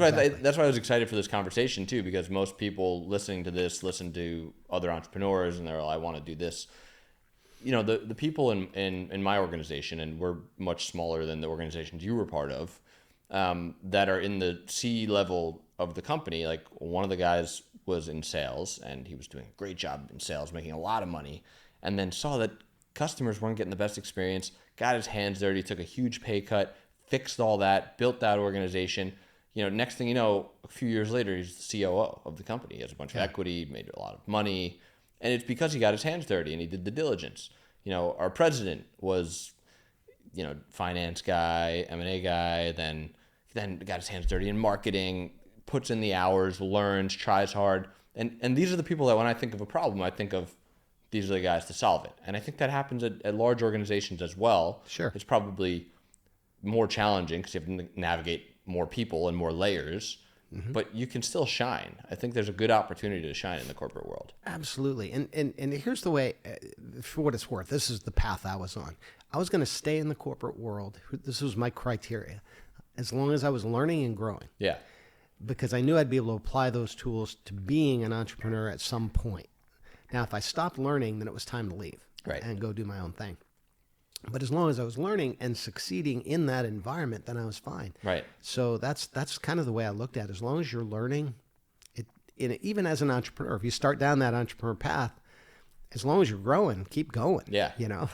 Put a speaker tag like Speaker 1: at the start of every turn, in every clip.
Speaker 1: Exactly.
Speaker 2: That's why I was excited for this conversation too, because most people listening to this listen to other entrepreneurs and they're like, I want to do this. The people in my organization, and we're much smaller than the organizations you were part of, that are in the C level of the company. Like one of the guys was in sales and he was doing a great job in sales, making a lot of money, and then saw that customers weren't getting the best experience, got his hands dirty, took a huge pay cut, fixed all that, built that organization. Next thing you know, a few years later, he's the COO of the company. He has a bunch of equity, made a lot of money, and it's because he got his hands dirty and he did the diligence. Our president was, finance guy, M&A guy, then got his hands dirty in marketing, puts in the hours, learns, tries hard. And these are the people that when I think of a problem, I think of these are the guys to solve it. And I think that happens at large organizations as well.
Speaker 1: Sure.
Speaker 2: It's probably more challenging because you have to navigate more people and more layers, but you can still shine. I think there's a good opportunity to shine in the corporate world.
Speaker 1: Absolutely. And here's the way, for what it's worth, this is the path I was on. I was going to stay in the corporate world. This was my criteria, as long as I was learning and growing.
Speaker 2: Yeah.
Speaker 1: Because I knew I'd be able to apply those tools to being an entrepreneur at some point. Now, if I stopped learning, then it was time to leave and go do my own thing. But as long as I was learning and succeeding in that environment, then I was fine.
Speaker 2: Right.
Speaker 1: So that's kind of the way I looked at it. As long as you're learning, even as an entrepreneur, if you start down that entrepreneur path, as long as you're growing, keep going.
Speaker 2: Yeah.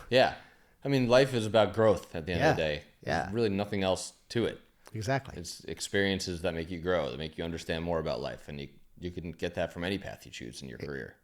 Speaker 1: Yeah.
Speaker 2: I mean, life is about growth at the end of the day.
Speaker 1: Yeah.
Speaker 2: There's really nothing else to it.
Speaker 1: Exactly.
Speaker 2: It's experiences that make you grow, that make you understand more about life. And you can get that from any path you choose in your career.